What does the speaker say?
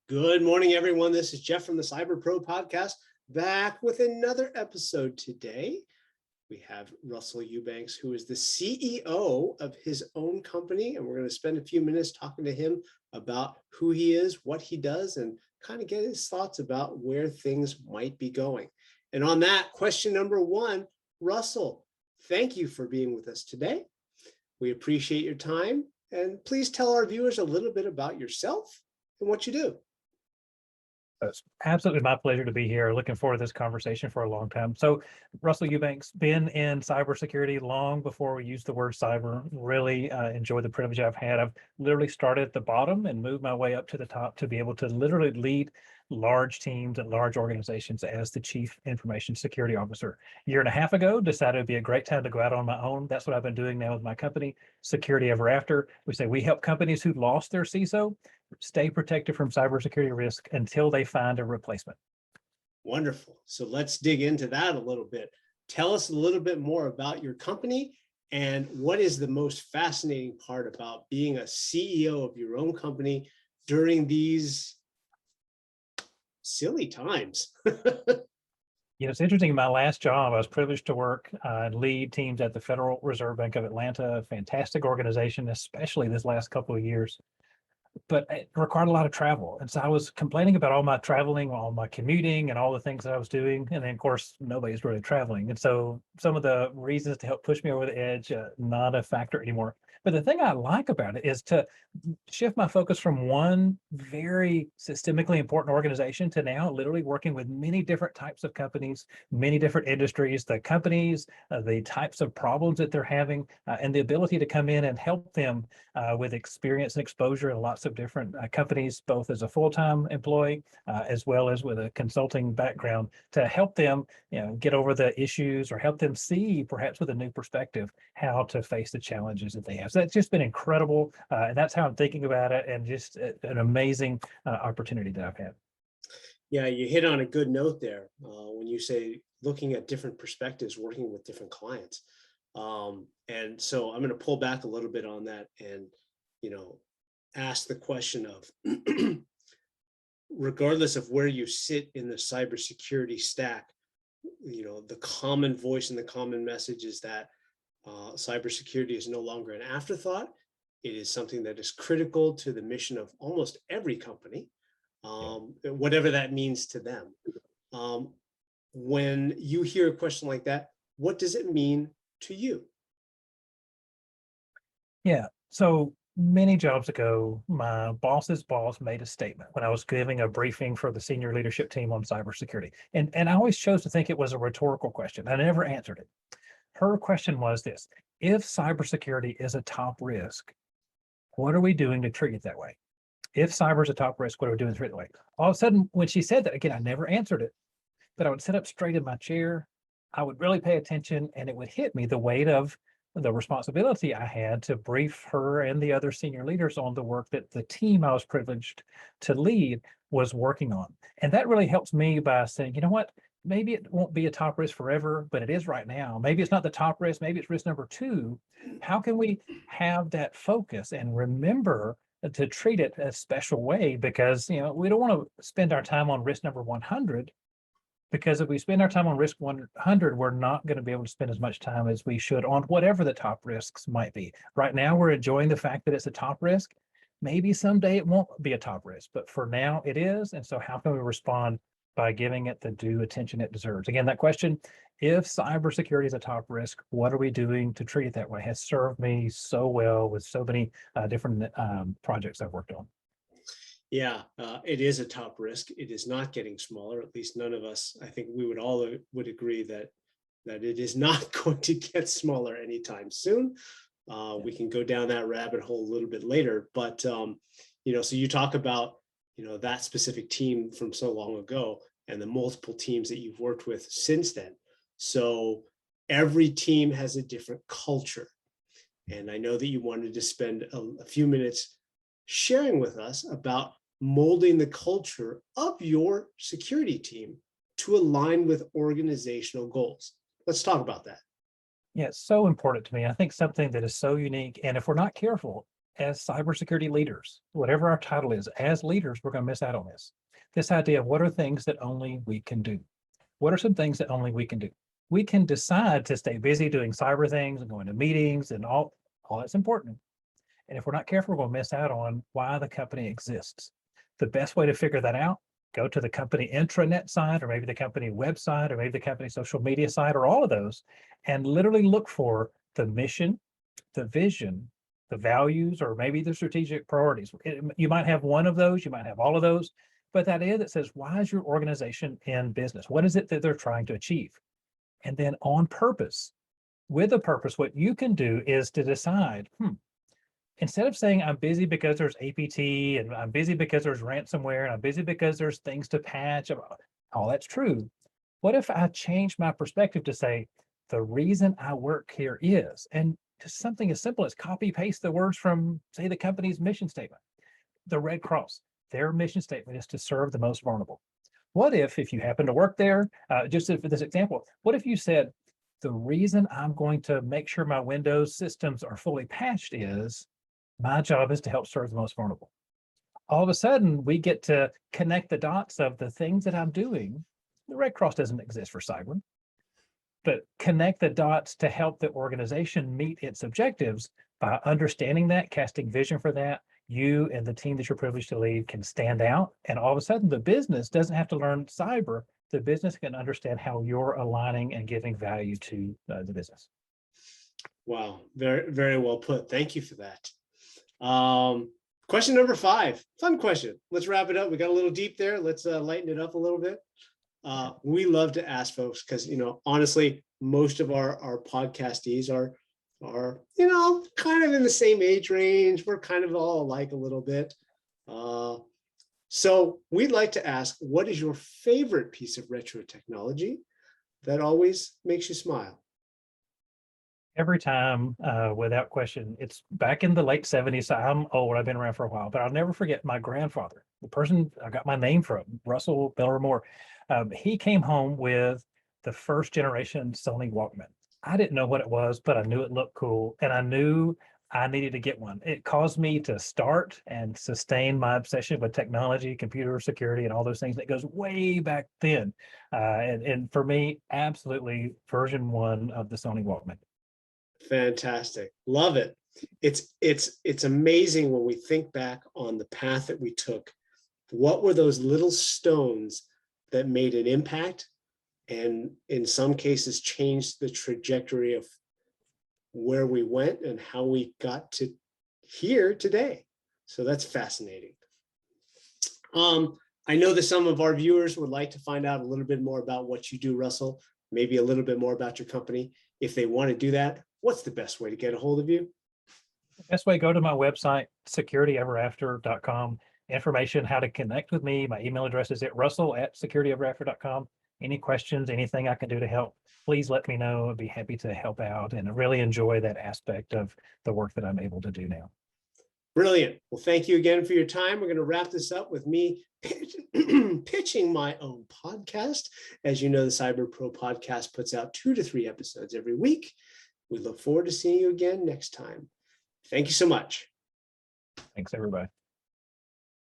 Good morning, everyone. This is Jeff from the Cyber Pro podcast, back with another episode today. We have Russell Eubanks, who is the CEO of his own company, and we're going to spend a few minutes talking to him about who he is, what he does, and kind of get his thoughts about where things might be going. And on that, question number one, Russell, thank you for being with us today. We appreciate your time, and please tell our viewers a little bit about yourself and what you do. It's absolutely my pleasure to be here. Looking forward to this conversation for a long time. So, Russell Eubanks, been in cybersecurity long before we used the word cyber. Really enjoyed the privilege I've had. I've literally started at the bottom and moved my way up to the top to be able to literally lead large teams and large organizations as the Chief Information Security Officer. A year and a half ago, decided it'd be a great time to go out on my own. That's what I've been doing now with my company, Security Ever After. We say we help companies who lost their CISO stay protected from cybersecurity risk until they find a replacement. Wonderful. So let's dig into that a little bit. Tell us a little bit more about your company and what is the most fascinating part about being a CEO of your own company during these silly times. It's interesting. In my last job, I was privileged to work and lead teams at the Federal Reserve Bank of Atlanta, a fantastic organization, especially this last couple of years. But it required a lot of travel. And so I was complaining about all my traveling, all my commuting and all the things that I was doing. And then of course, nobody's really traveling. And so some of the reasons to help push me over the edge, not a factor anymore. But the thing I like about it is to shift my focus from one very systemically important organization to now literally working with many different types of companies, many different industries, the companies, the types of problems that they're having, and the ability to come in and help them with experience and exposure in lots of different companies, both as a full-time employee as well as with a consulting background, to help them get over the issues or help them see perhaps with a new perspective how to face the challenges that they have. So that's just been incredible. And that's how I'm thinking about it, and just an amazing opportunity that I've had. Yeah, you hit on a good note there when you say looking at different perspectives, working with different clients. And so I'm going to pull back a little bit on that and, ask the question of, regardless of where you sit in the cybersecurity stack, the common voice and the common message is that cybersecurity is no longer an afterthought. It is something that is critical to the mission of almost every company, whatever that means to them. When you hear a question like that, what does it mean to you? Yeah. So many jobs ago, my boss's boss made a statement when I was giving a briefing for the senior leadership team on cybersecurity. And I always chose to think it was a rhetorical question. I never answered it. Her question was this: if cybersecurity is a top risk, what are we doing to treat it that way? If cyber is a top risk, what are we doing to treat it that way? All of a sudden, when she said that, again, I never answered it, but I would sit up straight in my chair. I would really pay attention, and it would hit me the weight of the responsibility I had to brief her and the other senior leaders on the work that the team I was privileged to lead was working on. And that really helps me by saying, you know what, maybe it won't be a top risk forever, but it is right now. Maybe it's not the top risk, maybe it's risk number 2. How can we have that focus and remember to treat it a special way? Because we don't want to spend our time on risk number 100, because if we spend our time on risk 100, we're not going to be able to spend as much time as we should on whatever the top risks might be. Right now, we're enjoying the fact that it's a top risk. Maybe someday it won't be a top risk, but for now it is. And so how can we respond by giving it the due attention it deserves? Again, that question, if cybersecurity is a top risk, what are we doing to treat it that way, has served me so well with so many different projects I've worked on. Yeah, it is a top risk. It is not getting smaller. At least none of us, I think we would all would agree that it is not going to get smaller anytime soon. We can go down that rabbit hole a little bit later, but so you talk about that specific team from so long ago and the multiple teams that you've worked with since then. So every team has a different culture, and I know that you wanted to spend a few minutes sharing with us about molding the culture of your security team to align with organizational goals. Let's talk about that. Yeah, it's so important to me. I think something that is so unique, and if we're not careful, as cybersecurity leaders, whatever our title is, as leaders, we're going to miss out on this. This idea of what are things that only we can do? What are some things that only we can do? We can decide to stay busy doing cyber things and going to meetings and all that's important. And if we're not careful, we're going to miss out on why the company exists. The best way to figure that out, go to the company intranet site, or maybe the company website, or maybe the company social media site, or all of those, and literally look for the mission, the vision, the values, or maybe the strategic priorities. You might have one of those, you might have all of those, but that idea that says, why is your organization in business? What is it that they're trying to achieve? And then on purpose, with a purpose, what you can do is to decide, instead of saying I'm busy because there's APT and I'm busy because there's ransomware and I'm busy because there's things to patch, all that's true. What if I change my perspective to say, the reason I work here is, and just something as simple as copy paste the words from, say, the company's mission statement. The Red Cross, their mission statement is to serve the most vulnerable. What if you happen to work there, just for this example, what if you said, the reason I'm going to make sure my Windows systems are fully patched is my job is to help serve the most vulnerable. All of a sudden, we get to connect the dots of the things that I'm doing. The Red Cross doesn't exist for cyber, but connect the dots to help the organization meet its objectives by understanding that, casting vision for that. You and the team that you're privileged to lead can stand out. And all of a sudden, the business doesn't have to learn cyber. The business can understand how you're aligning and giving value to the business. Wow, very, very well put. Thank you for that. Question number 5, fun question. Let's wrap it up. We got a little deep there. Let's lighten it up a little bit. We love to ask folks because, honestly, most of our podcastees are, kind of in the same age range. We're kind of all alike a little bit. So we'd like to ask, what is your favorite piece of retro technology that always makes you smile? Every time, without question, it's back in the late 70s. I'm old, I've been around for a while, but I'll never forget my grandfather, the person I got my name from, Russell Bellermore. He came home with the first generation Sony Walkman. I didn't know what it was, but I knew it looked cool, and I knew I needed to get one. It caused me to start and sustain my obsession with technology, computer security, and all those things that goes way back then. And for me, absolutely version 1 of the Sony Walkman. Fantastic. Love it. It's amazing when we think back on the path that we took. What were those little stones that made an impact and in some cases changed the trajectory of where we went and how we got to here today? So that's fascinating. I know that some of our viewers would like to find out a little bit more about what you do, Russell, maybe a little bit more about your company. If they want to do that, what's the best way to get a hold of you? Best way, go to my website, securityeverafter.com. Information, how to connect with me. My email address is at russell@securityeverafter.com. Any questions, anything I can do to help, please let me know. I'd be happy to help out and I really enjoy that aspect of the work that I'm able to do now. Brilliant. Well, thank you again for your time. We're going to wrap this up with me pitching my own podcast. As you know, the Cyber Pro podcast puts out 2 to 3 episodes every week. We look forward to seeing you again next time. Thank you so much. Thanks, everybody.